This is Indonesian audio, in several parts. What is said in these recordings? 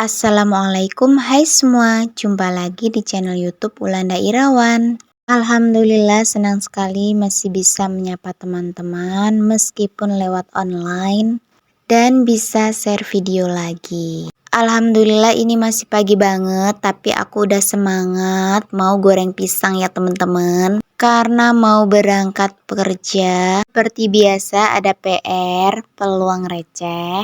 Assalamualaikum, hai semua, jumpa lagi di channel YouTube Ulanda Irawan. Alhamdulillah senang sekali masih bisa menyapa teman-teman meskipun lewat online dan bisa share video lagi. Alhamdulillah ini masih pagi banget, tapi aku udah semangat mau goreng pisang ya teman-teman. Karena mau berangkat bekerja, seperti biasa ada PR, peluang receh.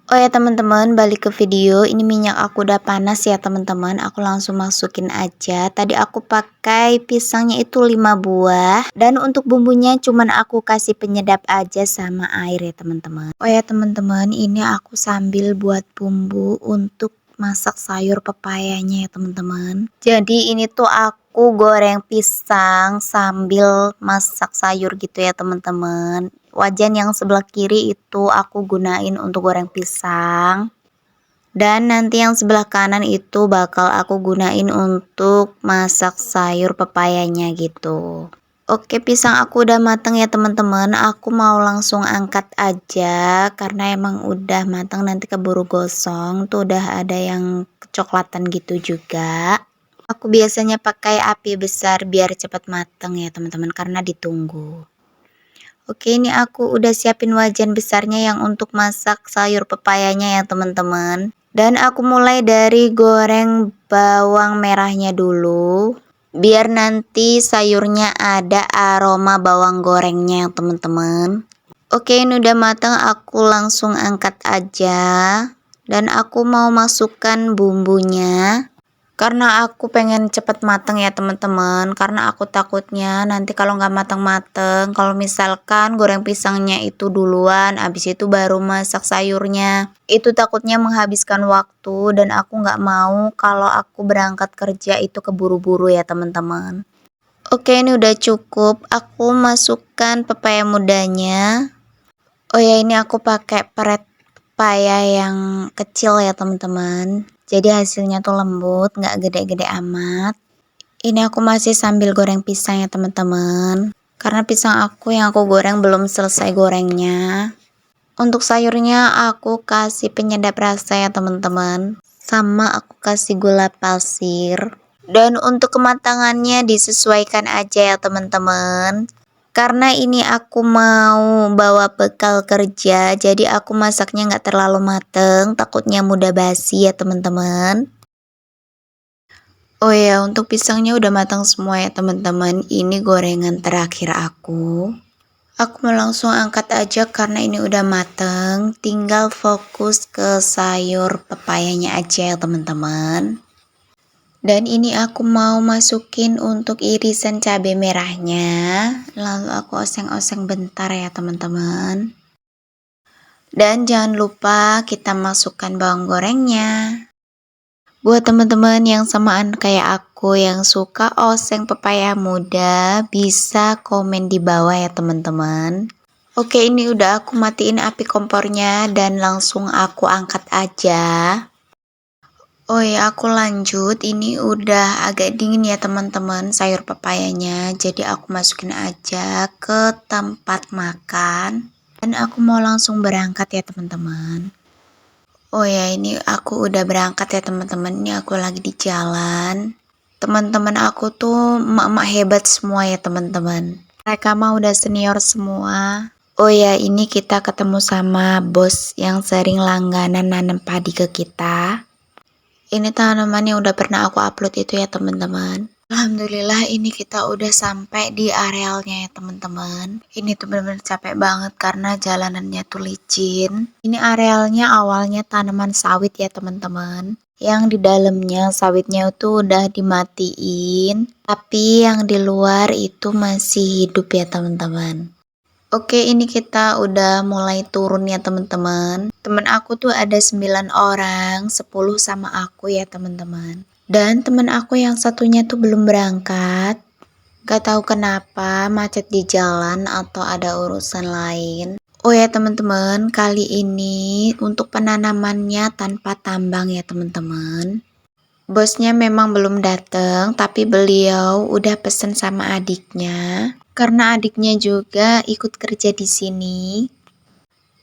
Oh ya teman-teman, balik ke video. Ini minyak aku udah panas ya teman-teman. Aku langsung masukin aja. Tadi aku pakai pisangnya itu 5 buah. Dan untuk bumbunya cuman aku kasih penyedap aja sama air ya teman-teman. Oh ya teman-teman, ini aku sambil buat bumbu untuk masak sayur pepayanya ya teman-teman. Jadi ini tuh aku goreng pisang sambil masak sayur gitu ya teman-teman. Wajan yang sebelah kiri itu aku gunain untuk goreng pisang. Dan nanti yang sebelah kanan itu bakal aku gunain untuk masak sayur pepayanya gitu. Oke, pisang aku udah mateng ya teman-teman. Aku mau langsung angkat aja karena emang udah mateng, nanti keburu gosong. Tuh udah ada yang kecoklatan gitu juga. Aku biasanya pakai api besar biar cepat mateng ya teman-teman karena ditunggu. Oke, ini aku udah siapin wajan besarnya yang untuk masak sayur pepayanya ya teman-teman. Dan aku mulai dari goreng bawang merahnya dulu, biar nanti sayurnya ada aroma bawang gorengnya ya teman-teman. Oke, ini udah matang, aku langsung angkat aja. Dan aku mau masukkan bumbunya. Karena aku pengen cepet mateng ya teman-teman, karena aku takutnya nanti kalau nggak mateng-mateng, kalau misalkan goreng pisangnya itu duluan, abis itu baru masak sayurnya, itu takutnya menghabiskan waktu dan aku nggak mau kalau aku berangkat kerja itu keburu-buru ya teman-teman. Oke, ini udah cukup, aku masukkan pepaya mudanya. Oh ya, ini aku pakai peret pepaya yang kecil ya teman-teman. Jadi hasilnya tuh lembut, nggak gede-gede amat. Ini aku masih sambil goreng pisang ya teman-teman. Karena pisang aku yang aku goreng belum selesai gorengnya. Untuk sayurnya aku kasih penyedap rasa ya teman-teman. Sama aku kasih gula pasir. Dan untuk kematangannya disesuaikan aja ya teman-teman. Karena ini aku mau bawa bekal kerja, jadi aku masaknya nggak terlalu mateng, takutnya mudah basi ya teman-teman. Oh ya, untuk pisangnya udah matang semua ya teman-teman. Ini gorengan terakhir aku. Aku mau langsung angkat aja karena ini udah mateng. Tinggal fokus ke sayur pepayanya aja ya teman-teman. Dan ini aku mau masukin untuk irisan cabai merahnya. Lalu aku oseng-oseng bentar ya teman-teman. Dan jangan lupa kita masukkan bawang gorengnya. Buat teman-teman yang samaan kayak aku yang suka oseng pepaya muda, bisa komen di bawah ya teman-teman. Oke, ini udah aku matiin api kompornya dan langsung aku angkat aja. Oh ya, aku lanjut. Ini udah agak dingin ya teman-teman sayur pepayanya. Jadi aku masukin aja ke tempat makan. Dan aku mau langsung berangkat ya teman-teman. Oh ya, ini aku udah berangkat ya teman-teman. Ini aku lagi di jalan. Teman-teman aku tuh emak-emak hebat semua ya teman-teman. Mereka mah udah senior semua. Oh ya, ini kita ketemu sama bos yang sering langganan nanam padi ke kita. Ini tanaman yang udah pernah aku upload itu ya teman-teman. Alhamdulillah ini kita udah sampai di arealnya ya teman-teman. Ini tuh bener-bener capek banget karena jalanannya tuh licin. Ini arealnya awalnya tanaman sawit ya teman-teman. Yang di dalamnya sawitnya tuh udah dimatiin. Tapi yang di luar itu masih hidup ya teman-teman. Oke, ini kita udah mulai turun ya teman-teman. Temen aku tuh ada 9 orang, 10 sama aku ya teman-teman. Dan temen aku yang satunya tuh belum berangkat. Gak tahu kenapa macet di jalan atau ada urusan lain. Oh ya teman-teman, kali ini untuk penanamannya tanpa tambang ya teman-teman. Bosnya memang belum datang, tapi beliau udah pesen sama adiknya. Karena adiknya juga ikut kerja di sini.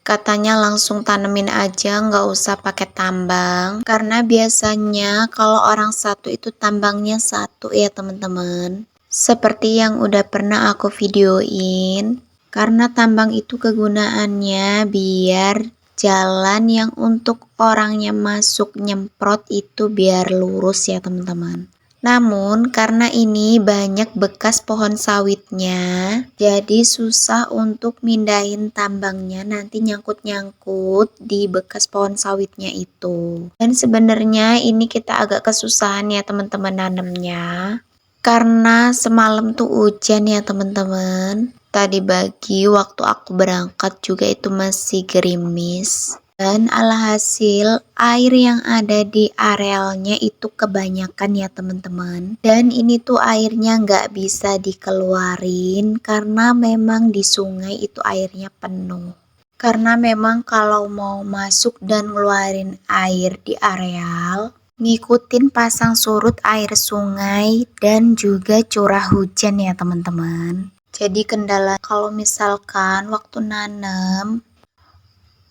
Katanya langsung tanemin aja, nggak usah pakai tambang. Karena biasanya kalau orang satu itu tambangnya satu ya teman-teman. Seperti yang udah pernah aku videoin. Karena tambang itu kegunaannya biar jalan yang untuk orangnya masuk nyemprot itu biar lurus ya teman-teman. Namun karena ini banyak bekas pohon sawitnya, jadi susah untuk mindahin tambangnya, nanti nyangkut-nyangkut di bekas pohon sawitnya itu. Dan sebenarnya ini kita agak kesusahan ya teman-teman nanemnya. Karena semalam tuh hujan ya teman-teman. Tadi pagi waktu aku berangkat juga itu masih gerimis. Dan alhasil air yang ada di arealnya itu kebanyakan ya teman-teman. Dan ini tuh airnya nggak bisa dikeluarin karena memang di sungai itu airnya penuh. Karena memang kalau mau masuk dan ngeluarin air di areal, ngikutin pasang surut air sungai dan juga curah hujan ya teman-teman. Jadi kendala kalau misalkan waktu nanam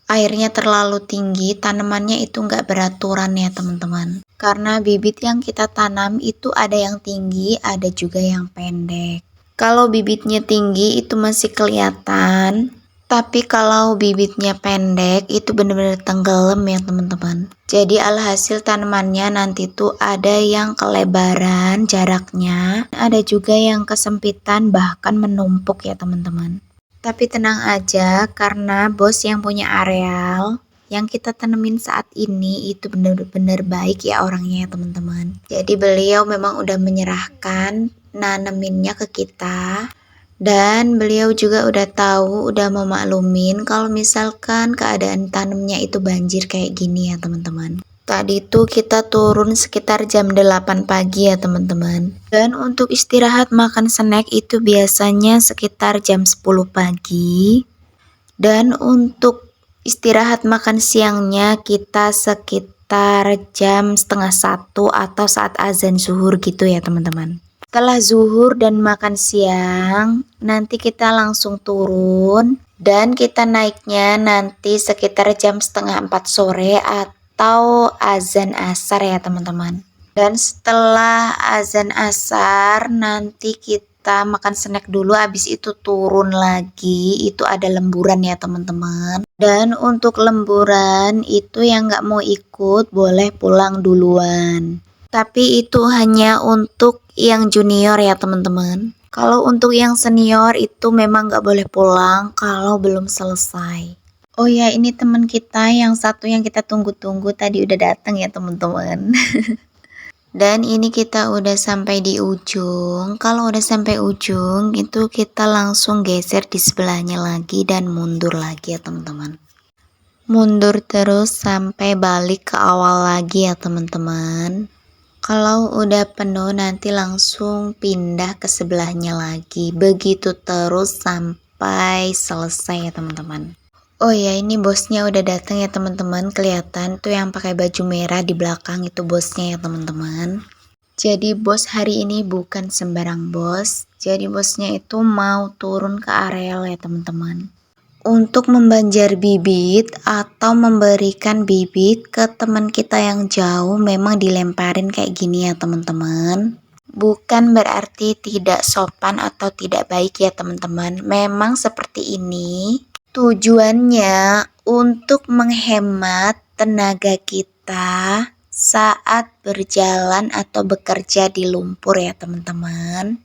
airnya terlalu tinggi, tanamannya itu nggak beraturan ya teman-teman. Karena bibit yang kita tanam itu ada yang tinggi, ada juga yang pendek. Kalau bibitnya tinggi itu masih kelihatan, tapi kalau bibitnya pendek itu benar-benar tenggelam ya teman-teman. Jadi alhasil tanamannya nanti tuh ada yang kelebaran jaraknya, ada juga yang kesempitan bahkan menumpuk ya teman-teman. Tapi tenang aja, karena bos yang punya areal yang kita tanemin saat ini itu benar-benar baik ya orangnya ya teman-teman. Jadi beliau memang udah menyerahkan naneminnya ke kita. Dan beliau juga udah tahu, udah memaklumin kalau misalkan keadaan tanamnya itu banjir kayak gini ya teman-teman. Tadi tuh kita turun sekitar jam 8 pagi ya teman-teman. Dan untuk istirahat makan snack itu biasanya sekitar jam 10 pagi. Dan untuk istirahat makan siangnya kita sekitar jam setengah 1 atau saat azan zuhur gitu ya teman-teman. Setelah zuhur dan makan siang, nanti kita langsung turun. Dan kita naiknya nanti sekitar jam setengah 4 sore atau azan asar ya teman-teman. Dan setelah azan asar nanti kita makan snack dulu, habis itu turun lagi, itu ada lemburan ya teman-teman. Dan untuk lemburan itu yang nggak mau ikut boleh pulang duluan. Tapi itu hanya untuk yang junior ya teman-teman. Kalau untuk yang senior itu memang nggak boleh pulang kalau belum selesai. Oh ya, ini teman kita yang satu yang kita tunggu-tunggu tadi udah datang ya teman-teman. Dan ini kita udah sampai di ujung. Kalau udah sampai ujung itu kita langsung geser di sebelahnya lagi dan mundur lagi ya teman-teman. Mundur terus sampai balik ke awal lagi ya teman-teman. Kalau udah penuh nanti langsung pindah ke sebelahnya lagi. Begitu terus sampai selesai ya teman-teman. Oh ya, ini bosnya udah datang ya teman-teman. Kelihatan tuh yang pakai baju merah di belakang itu bosnya ya teman-teman. Jadi bos hari ini bukan sembarang bos. Jadi bosnya itu mau turun ke areal ya teman-teman. Untuk membanjar bibit atau memberikan bibit ke teman kita yang jauh memang dilemparin kayak gini ya teman-teman. Bukan berarti tidak sopan atau tidak baik ya teman-teman. Memang seperti ini. Tujuannya untuk menghemat tenaga kita saat berjalan atau bekerja di lumpur ya teman-teman.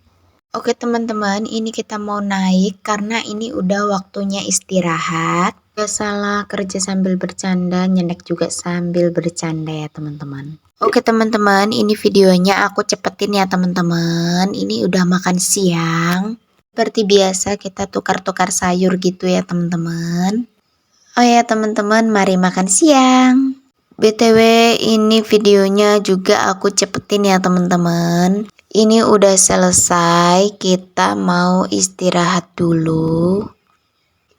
Oke teman-teman, ini kita mau naik karena ini udah waktunya istirahat. Biasalah kerja sambil bercanda, nyendek juga sambil bercanda ya teman-teman. Oke teman-teman, ini videonya aku cepetin ya teman-teman. Ini udah makan siang. Seperti biasa kita tukar-tukar sayur gitu ya teman-teman. Oh ya teman-teman, mari makan siang. BTW ini videonya juga aku cepetin ya teman-teman. Ini udah selesai, kita mau istirahat dulu.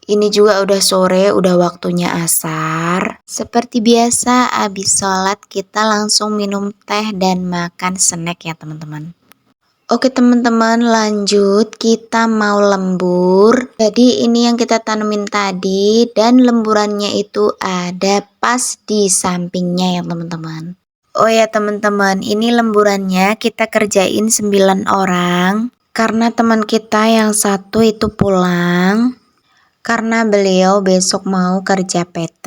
Ini juga udah sore, udah waktunya asar. Seperti biasa, abis sholat kita langsung minum teh dan makan snack ya teman-teman. Oke teman-teman, lanjut kita mau lembur. Jadi ini yang kita tanemin tadi, dan lemburannya itu ada pas di sampingnya ya teman-teman. Oh ya teman-teman, ini lemburannya kita kerjain 9 orang. Karena teman kita yang satu itu pulang, karena beliau besok mau kerja PT.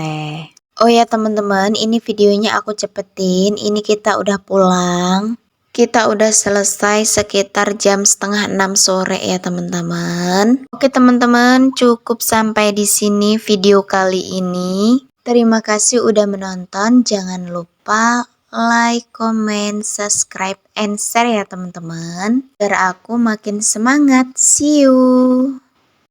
Oh ya teman-teman, ini videonya aku cepetin. Ini kita udah pulang. Kita udah selesai sekitar jam setengah 6 sore ya teman-teman. Oke teman-teman, cukup sampai di sini video kali ini. Terima kasih udah menonton. Jangan lupa like, comment, subscribe, and share ya teman-teman. Biar aku makin semangat. See you.